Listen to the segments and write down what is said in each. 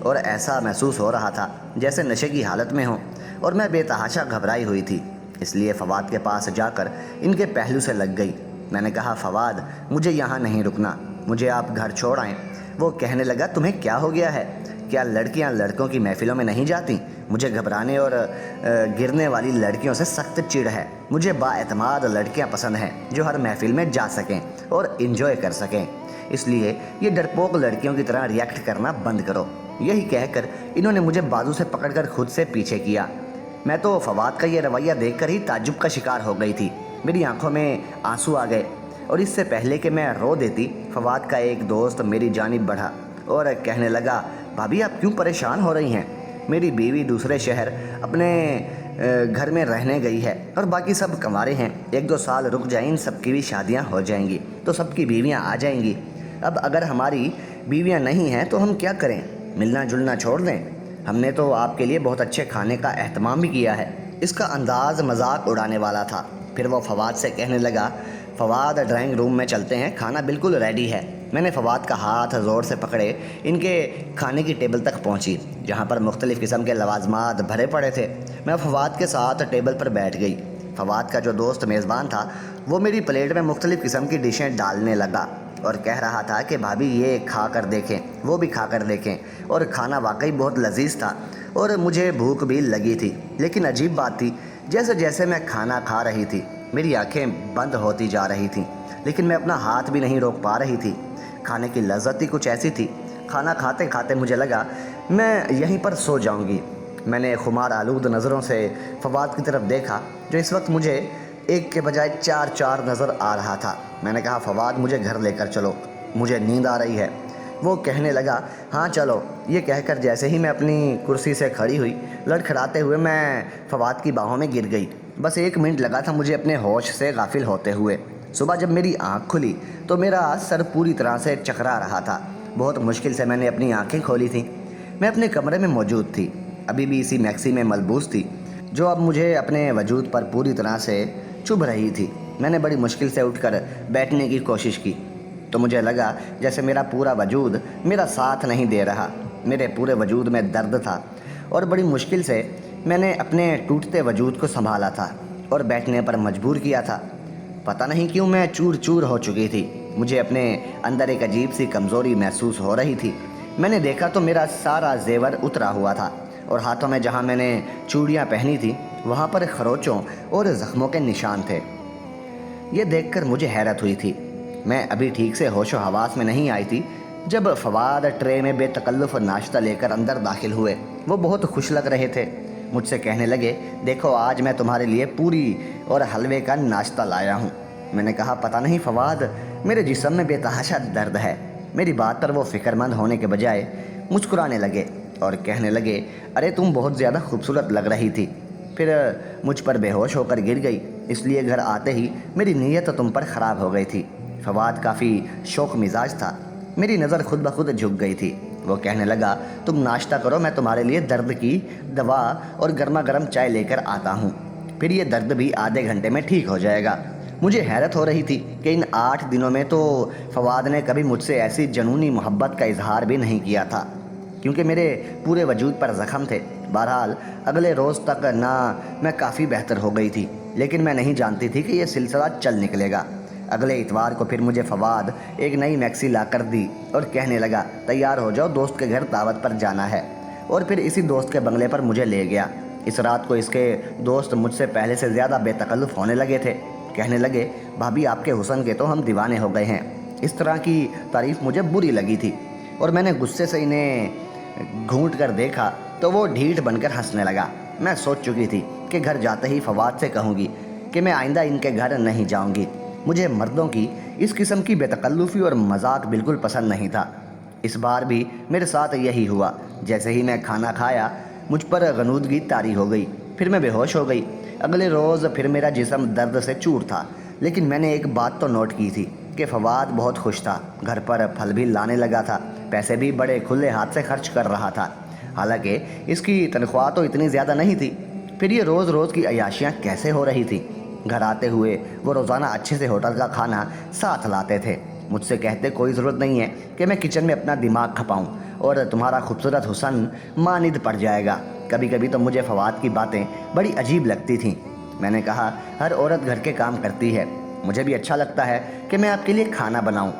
اور ایسا محسوس ہو رہا تھا جیسے نشے کی حالت میں ہوں، اور میں بے تحاشا گھبرائی ہوئی تھی۔ اس لیے فواد کے پاس جا کر ان کے پہلو سے لگ گئی۔ میں نے کہا فواد مجھے یہاں نہیں رکنا، مجھے آپ گھر چھوڑ آئیں۔ وہ کہنے لگا تمہیں کیا ہو گیا ہے؟ کیا لڑکیاں لڑکوں کی محفلوں میں نہیں جاتیں؟ مجھے گھبرانے اور گرنے والی لڑکیوں سے سخت چڑ ہے۔ مجھے با اعتماد لڑکیاں پسند ہیں جو ہر محفل میں جا سکیں اور انجوائے کر سکیں، اس لیے یہ ڈرپوک لڑکیوں کی طرح ریئیکٹ کرنا بند کرو۔ یہی کہہ کر انہوں نے مجھے بازو سے پکڑ کر خود سے پیچھے کیا۔ میں تو فواد کا یہ رویہ دیکھ کر ہی تعجب کا شکار ہو گئی تھی۔ میری آنکھوں میں آنسو آ گئے، اور اس سے پہلے کہ میں رو دیتی، فواد کا ایک دوست میری جانب بڑھا اور کہنے لگا بھابھی آپ کیوں پریشان ہو رہی ہیں؟ میری بیوی دوسرے شہر اپنے گھر میں رہنے گئی ہے اور باقی سب کنوارے ہیں۔ 1-2 سال رک جائیں، ان سب کی بھی شادیاں ہو جائیں گی تو سب کی بیویاں آ جائیں گی۔ اب اگر ہماری بیویاں نہیں ہیں تو ہم کیا کریں؟ ملنا جلنا چھوڑ دیں؟ ہم نے تو آپ کے لیے بہت اچھے کھانے کا اہتمام بھی کیا ہے۔ اس کا انداز مذاق اڑانے والا تھا۔ پھر وہ فواد سے کہنے لگا فواد ڈرائنگ روم میں چلتے ہیں، کھانا بالکل ریڈی ہے۔ میں نے فواد کا ہاتھ زور سے پکڑے ان کے کھانے کی ٹیبل تک پہنچی، جہاں پر مختلف قسم کے لوازمات بھرے پڑے تھے۔ میں فواد کے ساتھ ٹیبل پر بیٹھ گئی۔ فواد کا جو دوست میزبان تھا وہ میری پلیٹ میں مختلف قسم کی ڈشیں ڈالنے لگا اور کہہ رہا تھا کہ بھابھی یہ کھا کر دیکھیں، وہ بھی کھا کر دیکھیں، اور کھانا واقعی بہت لذیذ تھا اور مجھے بھوک بھی لگی تھی۔ لیکن عجیب بات تھی، جیسے جیسے میں کھانا کھا رہی تھی میری آنکھیں بند ہوتی جا رہی تھیں، لیکن میں اپنا ہاتھ بھی نہیں روک پا رہی تھی۔ کھانے کی لذت ہی کچھ ایسی تھی، کھانا کھاتے کھاتے مجھے لگا میں یہیں پر سو جاؤں گی۔ میں نے خمار آلود نظروں سے فواد کی طرف دیکھا جو اس وقت مجھے ایک کے بجائے 4 نظر آ رہا تھا۔ میں نے کہا فواد مجھے گھر لے کر چلو، مجھے نیند آ رہی ہے۔ وہ کہنے لگا ہاں چلو۔ یہ کہہ کر جیسے ہی میں اپنی کرسی سے کھڑی ہوئی، لڑکھڑاتے ہوئے میں فواد کی باہوں میں گر گئی۔ بس 1 منٹ لگا تھا مجھے اپنے ہوش سے غافل ہوتے ہوئے۔ صبح جب میری آنکھ کھلی تو میرا سر پوری طرح سے چکرا رہا تھا۔ بہت مشکل سے میں نے اپنی آنکھیں کھولی تھیں۔ میں اپنے کمرے میں موجود تھی، ابھی بھی اسی میکسی میں ملبوس تھی جو اب مجھے اپنے وجود پر پوری طرح سے چبھ رہی تھی۔ میں نے بڑی مشکل سے اٹھ کر بیٹھنے کی کوشش کی تو مجھے لگا جیسے میرا پورا وجود میرا ساتھ نہیں دے رہا۔ میرے پورے وجود میں درد تھا اور بڑی مشکل سے میں نے اپنے ٹوٹتے وجود کو سنبھالا تھا اور بیٹھنے پر مجبور کیا تھا۔ پتہ نہیں کیوں میں چور چور ہو چکی تھی۔ مجھے اپنے اندر ایک عجیب سی کمزوری محسوس ہو رہی تھی۔ میں نے دیکھا تو میرا سارا زیور اترا ہوا تھا اور ہاتھوں میں جہاں میں نے چوڑیاں پہنی تھی وہاں پر خروچوں اور زخموں کے نشان تھے۔ یہ دیکھ کر مجھے حیرت ہوئی تھی۔ میں ابھی ٹھیک سے ہوش و حواس میں نہیں آئی تھی جب فواد ٹرے میں بے تکلف ناشتہ لے کر اندر داخل ہوئے۔ وہ بہت خوش لگ رہے تھے۔ مجھ سے کہنے لگے دیکھو آج میں تمہارے لیے پوری اور حلوے کا ناشتہ لایا ہوں۔ میں نے کہا پتہ نہیں فواد، میرے جسم میں بے تحاشا درد ہے۔ میری بات پر وہ فکر مند ہونے کے بجائے مسکرانے لگے اور کہنے لگے ارے تم بہت زیادہ خوبصورت لگ رہی تھی، پھر مجھ پر بے ہوش ہو کر گر گئی، اس لیے گھر آتے ہی میری نیت تم پر خراب ہو گئی تھی۔ فواد کافی شوق مزاج تھا، میری نظر خود بخود جھک گئی تھی۔ وہ کہنے لگا تم ناشتہ کرو، میں تمہارے لیے درد کی دوا اور گرما گرم چائے لے کر آتا ہوں، پھر یہ درد بھی آدھے گھنٹے میں ٹھیک ہو جائے گا۔ مجھے حیرت ہو رہی تھی کہ ان 8 دنوں میں تو فواد نے کبھی مجھ سے ایسی جنونی محبت کا اظہار بھی نہیں کیا تھا، کیونکہ میرے پورے وجود پر زخم تھے۔ بہرحال اگلے روز تک نہ میں کافی بہتر ہو گئی تھی، لیکن میں نہیں جانتی تھی کہ یہ سلسلہ چل نکلے گا۔ اگلے اتوار کو پھر مجھے فواد ایک نئی میکسی لا کر دی اور کہنے لگا تیار ہو جاؤ، دوست کے گھر دعوت پر جانا ہے، اور پھر اسی دوست کے بنگلے پر مجھے لے گیا۔ اس رات کو اس کے دوست مجھ سے پہلے سے زیادہ بے تکلف ہونے لگے تھے۔ کہنے لگے بھابھی آپ کے حسن کے تو ہم دیوانے ہو گئے ہیں۔ اس طرح کی تعریف مجھے بری لگی تھی اور میں نے غصے سے انہیں گھونٹ کر دیکھا تو وہ ڈھیٹ بن کر ہنسنے لگا۔ میں سوچ چکی تھی کہ گھر جاتے ہی فواد سے کہوں گی کہ میں آئندہ ان کے گھر نہیں جاؤں گی۔ مجھے مردوں کی اس قسم کی بے تکلفی اور مذاق بالکل پسند نہیں تھا۔ اس بار بھی میرے ساتھ یہی ہوا۔ جیسے ہی میں کھانا کھایا مجھ پر غنودگی طاری ہو گئی، پھر میں بے ہوش ہو گئی۔ اگلے روز پھر میرا جسم درد سے چور تھا، لیکن میں نے ایک بات تو نوٹ کی تھی کہ فواد بہت خوش تھا، گھر پر پھل بھی لانے لگا تھا، پیسے بھی بڑے کھلے ہاتھ سے خرچ کر رہا تھا، حالانکہ اس کی تنخواہ تو اتنی زیادہ نہیں تھی۔ پھر یہ روز روز کی عیاشیاں کیسے ہو رہی تھی؟ گھر آتے ہوئے وہ روزانہ اچھے سے ہوٹل کا کھانا ساتھ لاتے تھے۔ مجھ سے کہتے کوئی ضرورت نہیں ہے کہ میں کچن میں اپنا دماغ کھپاؤں، اور تمہارا خوبصورت حسن ماند پڑ جائے گا۔ کبھی کبھی تو مجھے فواد کی باتیں بڑی عجیب لگتی تھیں۔ میں نے کہا ہر عورت گھر کے کام کرتی ہے، مجھے بھی اچھا لگتا ہے کہ میں آپ کے لیے کھانا بناؤں۔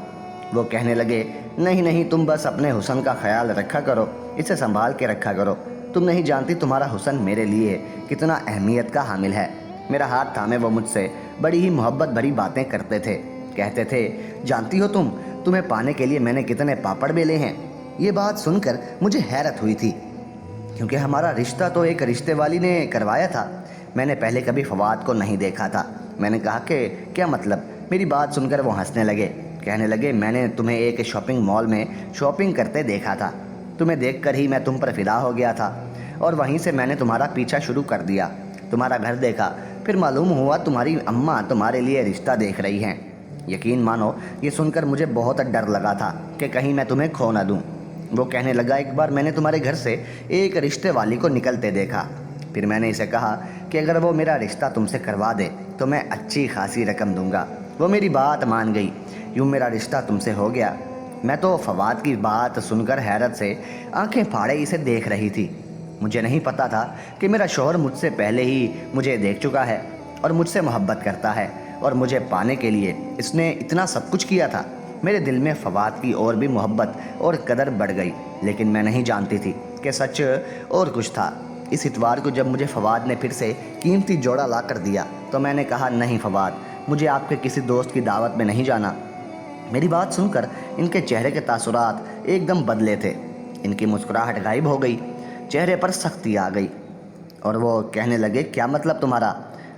وہ کہنے لگے نہیں نہیں، تم بس اپنے حسن کا خیال رکھا کرو، اسے سنبھال کے رکھا کرو، تم نہیں جانتی تمہارا حسن میرے لیے کتنا اہمیت کا حامل ہے۔ میرا ہاتھ تھامے وہ مجھ سے بڑی ہی محبت بھری باتیں کرتے تھے، کہتے تھے جانتی ہو تمہیں پانے کے لیے میں نے کتنے پاپڑ بیلے ہیں۔ یہ بات سن کر مجھے حیرت ہوئی تھی، کیونکہ ہمارا رشتہ تو ایک رشتے والی نے کروایا تھا۔ میں نے پہلے کبھی فواد کو نہیں دیکھا تھا۔ میں نے کہا کہ کیا مطلب؟ میری بات سن کر وہ ہنسنے لگے، کہنے لگے میں نے تمہیں ایک شاپنگ مال میں شاپنگ کرتے دیکھا تھا، تمہیں دیکھ کر ہی میں تم پر فدا ہو گیا تھا، اور وہیں سے میں نے تمہارا پیچھا شروع کر دیا، تمہارا گھر دیکھا، پھر معلوم ہوا تمہاری اماں تمہارے لیے رشتہ دیکھ رہی ہیں۔ یقین مانو یہ سن کر مجھے بہت ڈر لگا تھا کہ کہیں میں تمہیں کھو نہ دوں۔ وہ کہنے لگا ایک بار میں نے تمہارے گھر سے ایک رشتے والی کو نکلتے دیکھا، پھر میں نے اسے کہا کہ اگر وہ میرا رشتہ تم سے کروا دے تو میں اچھی خاصی رقم دوں گا۔ وہ میری بات مان گئی، یوں میرا رشتہ تم سے ہو گیا۔ میں تو فواد کی بات سن کر حیرت سے آنکھیں پھاڑے اسے دیکھ رہی تھی۔ مجھے نہیں پتا تھا کہ میرا شوہر مجھ سے پہلے ہی مجھے دیکھ چکا ہے اور مجھ سے محبت کرتا ہے، اور مجھے پانے کے لیے اس نے اتنا سب کچھ کیا تھا۔ میرے دل میں فواد کی اور بھی محبت اور قدر بڑھ گئی، لیکن میں نہیں جانتی تھی کہ سچ اور کچھ تھا۔ اس اتوار کو جب مجھے فواد نے پھر سے قیمتی جوڑا لا کر دیا تو میں نے کہا نہیں فواد، مجھے آپ کے کسی دوست کی دعوت میں نہیں جانا۔ میری بات سن کر ان کے چہرے کے تاثرات ایک دم بدلے تھے، ان کی مسکراہٹ غائب ہو گئی، چہرے پر سختی آ گئی، اور وہ کہنے لگے کیا مطلب تمہارا؟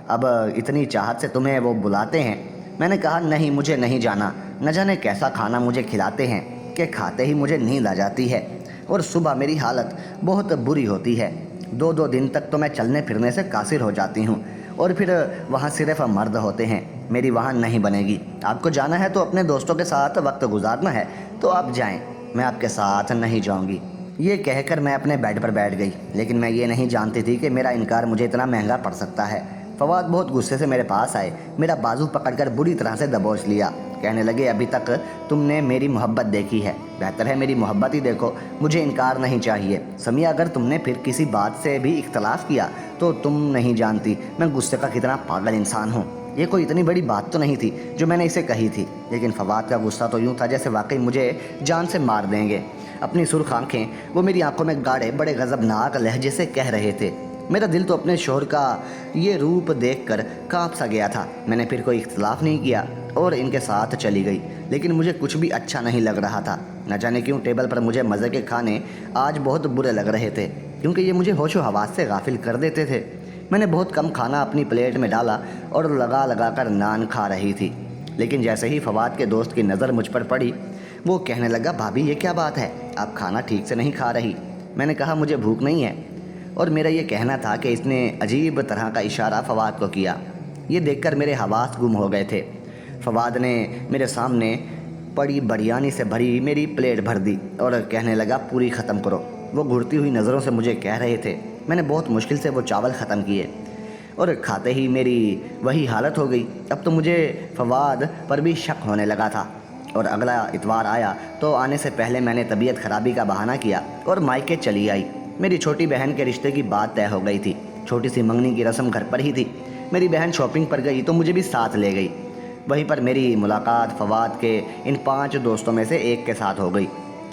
اب اتنی چاہت سے تمہیں وہ بلاتے ہیں؟ میں نے کہا نہیں، مجھے نہیں جانا، نہ جانے کیسا کھانا مجھے کھلاتے ہیں کہ کھاتے ہی مجھے نیند آ جاتی ہے، اور صبح میری حالت بہت بری ہوتی ہے، 2 دن تک تو میں چلنے پھرنے سے قاصر ہو جاتی ہوں، اور پھر وہاں صرف مرد ہوتے ہیں، میری وہاں نہیں بنے گی۔ آپ کو جانا ہے تو اپنے دوستوں کے ساتھ وقت گزارنا ہے تو آپ جائیں، میں آپ کے ساتھ نہیں جاؤں گی۔ یہ کہہ کر میں اپنے بیڈ پر بیٹھ گئی، لیکن میں یہ نہیں جانتی تھی کہ میرا انکار مجھے اتنا مہنگا پڑ سکتا ہے۔ فواد بہت غصے سے میرے پاس آئے، میرا بازو پکڑ کر بری طرح سے دبوچ لیا، کہنے لگے ابھی تک تم نے میری محبت دیکھی ہے، بہتر ہے میری محبت ہی دیکھو، مجھے انکار نہیں چاہیے۔ سمیہ اگر تم نے پھر کسی بات سے بھی اختلاف کیا تو تم نہیں جانتی میں غصے کا کتنا پاگل انسان ہوں۔ یہ کوئی اتنی بڑی بات تو نہیں تھی جو میں نے اسے کہی تھی، لیکن فواد کا غصہ تو یوں تھا جیسے واقعی مجھے جان سے مار دیں گے۔ اپنی سرخ آنکھیں وہ میری آنکھوں میں گاڑے بڑے غضبناک لہجے سے کہہ رہے تھے۔ میرا دل تو اپنے شوہر کا یہ روپ دیکھ کر کانپ سا گیا تھا۔ میں نے پھر کوئی اختلاف نہیں کیا اور ان کے ساتھ چلی گئی، لیکن مجھے کچھ بھی اچھا نہیں لگ رہا تھا۔ نہ جانے کیوں ٹیبل پر مجھے مزے کے کھانے آج بہت برے لگ رہے تھے، کیونکہ یہ مجھے ہوش و حواس سے غافل کر دیتے تھے۔ میں نے بہت کم کھانا اپنی پلیٹ میں ڈالا اور لگا لگا کر نان کھا رہی تھی، لیکن جیسے ہی فواد کے دوست کی نظر مجھ پر پڑی وہ کہنے لگا بھابھی یہ کیا بات ہے، آپ کھانا ٹھیک سے نہیں کھا رہی۔ میں نے کہا مجھے بھوک نہیں ہے، اور میرا یہ کہنا تھا کہ اس نے عجیب طرح کا اشارہ فواد کو کیا۔ یہ دیکھ کر میرے حواس گم ہو گئے تھے۔ فواد نے میرے سامنے پڑی بریانی سے بھری میری پلیٹ بھر دی اور کہنے لگا پوری ختم کرو۔ وہ گھڑتی ہوئی نظروں سے مجھے کہہ رہے تھے۔ میں نے بہت مشکل سے وہ چاول ختم کیے اور کھاتے ہی میری وہی حالت ہو گئی۔ اب تو مجھے فواد پر بھی شک ہونے لگا تھا، اور اگلا اتوار آیا تو آنے سے پہلے میں نے طبیعت خرابی کا بہانہ کیا اور مائکے چلی آئی۔ میری چھوٹی بہن کے رشتے کی بات طے ہو گئی تھی، چھوٹی سی منگنی کی رسم گھر پر ہی تھی۔ میری بہن شاپنگ پر گئی تو مجھے بھی ساتھ لے گئی۔ وہیں پر میری ملاقات فواد کے ان 5 دوستوں میں سے ایک کے ساتھ ہو گئی۔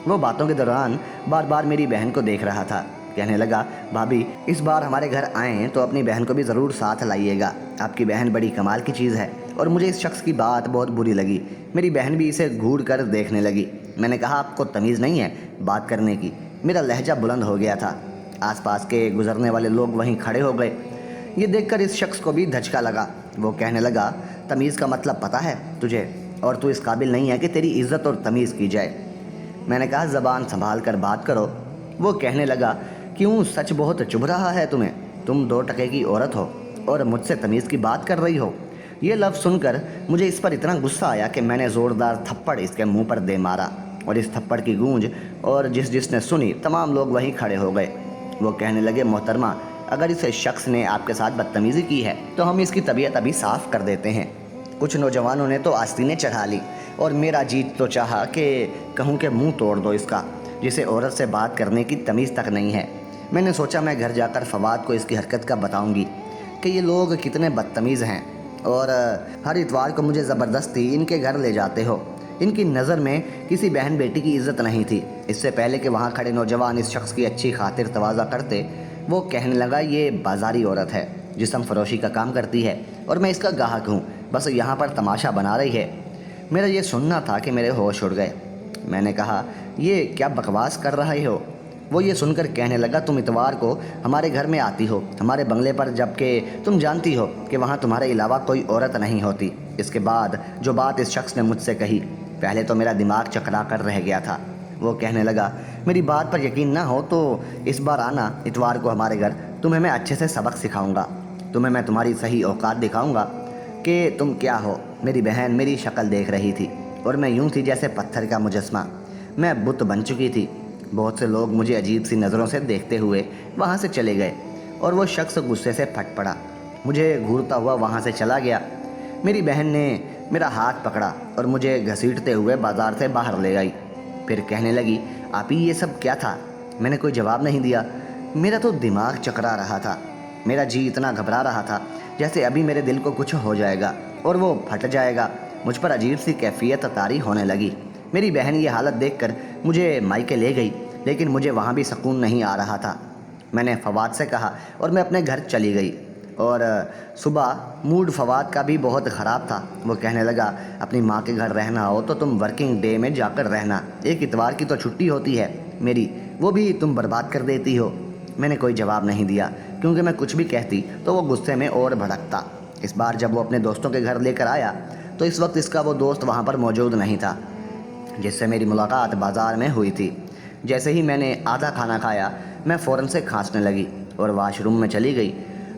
وہ باتوں کے دوران بار بار میری بہن کو دیکھ رہا تھا، کہنے لگا بھابھی اس بار ہمارے گھر آئیں تو اپنی بہن کو بھی ضرور ساتھ لائیے گا، آپ کی بہن بڑی کمال کی چیز ہے۔ اور مجھے اس شخص کی بات بہت بری لگی۔ میری بہن بھی اسے گھور کر دیکھنے لگی۔ میں نے کہا آپ کو تمیز نہیں ہے بات کرنے کی؟ میرا لہجہ بلند ہو گیا تھا۔ آس پاس کے گزرنے والے لوگ وہیں کھڑے ہو گئے۔ یہ دیکھ کر اس شخص کو بھی دھچکا لگا۔ وہ کہنے لگا تمیز کا مطلب پتہ ہے تجھے، اور تو اس قابل نہیں ہے کہ تیری عزت اور تمیز کی جائے۔ میں نے کہا زبان سنبھال کر بات کرو۔ وہ کہنے لگا کیوں سچ بہت چبھ رہا ہے تمہیں، تم 2 ٹکے کی عورت ہو اور مجھ سے تمیز کی بات کر رہی ہو۔ یہ لفظ سن کر مجھے اس پر اتنا غصہ آیا کہ میں نے زوردار تھپڑ اس کے منہ پر دے مارا، اور اس تھپڑ کی گونج اور جس نے سنی تمام لوگ وہیں کھڑے ہو گئے۔ وہ کہنے لگے محترمہ اگر اس شخص نے آپ کے ساتھ بدتمیزی کی ہے تو ہم اس کی طبیعت ابھی صاف کر دیتے ہیں۔ کچھ نوجوانوں نے تو آستینیں چڑھا لی اور میرا جیت تو چاہا کہ کہوں کہ منہ توڑ دو اس کا۔ جسے عورت سے بات کرنے کی تمیز تک نہیں ہے۔ میں نے سوچا میں گھر جا کر فواد کو اس کی حرکت کا بتاؤں گی کہ یہ لوگ کتنے بدتمیز ہیں اور ہر اتوار کو مجھے زبردستی ان کے گھر لے جاتے ہو۔ ان کی نظر میں کسی بہن بیٹی کی عزت نہیں تھی۔ اس سے پہلے کہ وہاں کھڑے نوجوان اس شخص کی اچھی خاطر تواضع کرتے، وہ کہنے لگا یہ بازاری عورت ہے، جسم فروشی کا کام کرتی ہے اور میں اس کا گاہک ہوں، بس یہاں پر تماشا بنا رہی ہے۔ میرا یہ سننا تھا کہ میرے ہوش اڑ گئے۔ میں نے کہا یہ کیا بکواس کر رہے ہو؟ وہ یہ سن کر کہنے لگا تم اتوار کو ہمارے گھر میں آتی ہو، ہمارے بنگلے پر، جبکہ تم جانتی ہو کہ وہاں تمہارے علاوہ کوئی عورت نہیں ہوتی۔ اس کے بعد جو بات اس شخص نے مجھ سے کہی، پہلے تو میرا دماغ چکرا کر رہ گیا تھا۔ وہ کہنے لگا میری بات پر یقین نہ ہو تو اس بار آنا اتوار کو ہمارے گھر، تمہیں میں اچھے سے سبق سکھاؤں گا، تمہیں میں تمہاری صحیح اوقات دکھاؤں گا کہ تم کیا ہو۔ میری بہن میری شکل دیکھ رہی تھی اور میں یوں تھی جیسے پتھر کا مجسمہ، میں بت بن چکی تھی۔ بہت سے لوگ مجھے عجیب سی نظروں سے دیکھتے ہوئے وہاں سے چلے گئے اور وہ شخص غصے سے پھٹ پڑا، مجھے گھورتا ہوا وہاں سے چلا گیا۔ میری بہن نے میرا ہاتھ پکڑا اور مجھے گھسیٹتے ہوئے بازار سے باہر لے گئی۔ پھر کہنے لگی آپی یہ سب کیا تھا؟ میں نے کوئی جواب نہیں دیا۔ میرا تو دماغ چکرا رہا تھا، میرا جی اتنا گھبرا رہا تھا جیسے ابھی میرے دل کو کچھ ہو جائے گا اور وہ پھٹ جائے گا۔ مجھ پر عجیب سی کیفیت طاری ہونے لگی۔ میری بہن یہ حالت دیکھ کر مجھے مائکے لے گئی، لیکن مجھے وہاں بھی سکون نہیں آ رہا تھا۔ میں نے فواد سے کہا اور میں اپنے گھر چلی گئی۔ اور صبح موڈ فواد کا بھی بہت خراب تھا۔ وہ کہنے لگا اپنی ماں کے گھر رہنا ہو تو تم ورکنگ ڈے میں جا کر رہنا، ایک اتوار کی تو چھٹی ہوتی ہے میری، وہ بھی تم برباد کر دیتی ہو۔ میں نے کوئی جواب نہیں دیا کیونکہ میں کچھ بھی کہتی تو وہ غصے میں اور بھڑکتا۔ اس بار جب وہ اپنے دوستوں کے گھر لے کر آیا تو اس وقت اس کا وہ دوست وہاں پر موجود نہیں تھا جس سے میری ملاقات بازار میں ہوئی تھی۔ جیسے ہی میں نے آدھا کھانا کھایا میں فوراً سے کھانسنے لگی اور واش روم میں چلی گئی۔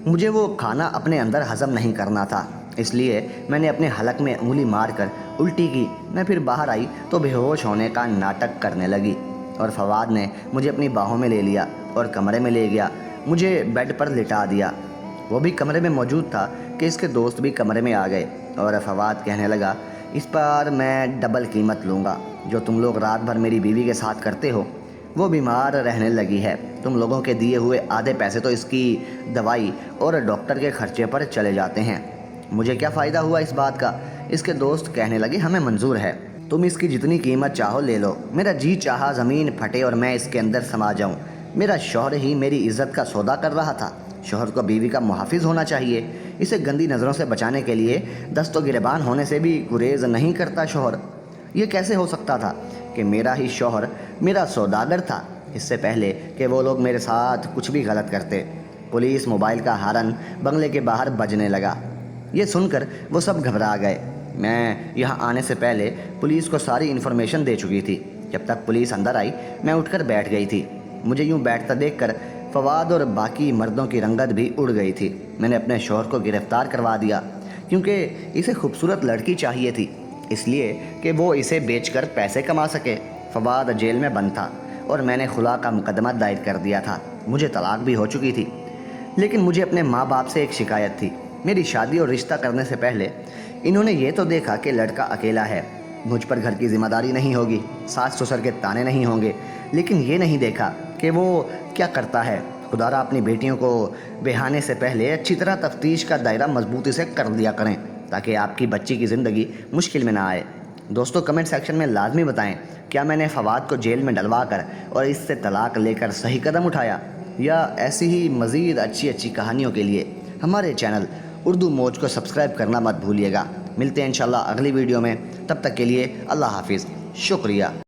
مجھے وہ کھانا اپنے اندر ہضم نہیں کرنا تھا، اس لیے میں نے اپنے حلق میں انگلی مار کر الٹی کی۔ میں پھر باہر آئی تو بے ہوش ہونے کا ناٹک کرنے لگی اور فواد نے مجھے اپنی باہوں میں لے لیا اور کمرے میں لے گیا، مجھے بیڈ پر لٹا دیا۔ وہ بھی کمرے میں موجود تھا کہ اس کے دوست بھی کمرے میں آ گئے اور فواد کہنے لگا اس پر میں ڈبل قیمت لوں گا، جو تم لوگ رات بھر میری بیوی کے ساتھ کرتے ہو۔ وہ بیمار رہنے لگی ہے، تم لوگوں کے دیے ہوئے آدھے پیسے تو اس کی دوائی اور ڈاکٹر کے خرچے پر چلے جاتے ہیں۔ مجھے کیا فائدہ ہوا اس بات کا؟ اس کے دوست کہنے لگے ہمیں منظور ہے، تم اس کی جتنی قیمت چاہو لے لو۔ میرا جی چاہا زمین پھٹے اور میں اس کے اندر سما جاؤں۔ میرا شوہر ہی میری عزت کا سودا کر رہا تھا۔ شوہر کو بیوی کا محافظ ہونا چاہیے، اسے گندی نظروں سے بچانے کے لیے دست و گریبان ہونے سے بھی گریز نہیں کرتا شوہر۔ یہ کیسے ہو سکتا تھا کہ میرا ہی شوہر میرا سوداگر تھا، اس سے پہلے کہ وہ لوگ میرے ساتھ کچھ بھی غلط کرتے؟ پولیس موبائل کا ہارن بنگلے کے باہر بجنے لگا۔ یہ سن کر وہ سب گھبرا گئے۔ میں یہاں آنے سے پہلے پولیس کو ساری انفارمیشن دے چکی تھی۔ جب تک پولیس اندر آئی میں اٹھ کر بیٹھ گئی تھی۔ مجھے یوں بیٹھتا دیکھ کر فواد اور باقی مردوں کی رنگت بھی اڑ گئی تھی۔ میں نے اپنے شوہر کو گرفتار کروا دیا کیونکہ اسے خوبصورت لڑکی چاہیے تھی، اس لیے کہ وہ اسے بیچ کر پیسے کما سکے۔ فواد جیل میں بند تھا اور میں نے خلا کا مقدمہ دائر کر دیا تھا۔ مجھے طلاق بھی ہو چکی تھی، لیکن مجھے اپنے ماں باپ سے ایک شکایت تھی۔ میری شادی اور رشتہ کرنے سے پہلے انہوں نے یہ تو دیکھا کہ لڑکا اکیلا ہے، مجھ پر گھر کی ذمہ داری نہیں ہوگی، ساس سسر کے تانے نہیں ہوں گے، لیکن یہ نہیں دیکھا کہ وہ کیا کرتا ہے۔ خدا را اپنی بیٹیوں کو بہانے سے پہلے اچھی طرح تفتیش کا دائرہ مضبوطی سے کر دیا کریں تاکہ آپ کی بچی کی زندگی مشکل میں نہ آئے۔ دوستو کمنٹ سیکشن میں لازمی بتائیں کیا میں نے فواد کو جیل میں ڈلوا کر اور اس سے طلاق لے کر صحیح قدم اٹھایا، یا ایسی ہی مزید اچھی کہانیوں کے لیے ہمارے چینل اردو موج کو سبسکرائب کرنا مت بھولیے گا۔ ملتے ہیں انشاءاللہ اگلی ویڈیو میں، تب تک کے لیے اللہ حافظ، شکریہ۔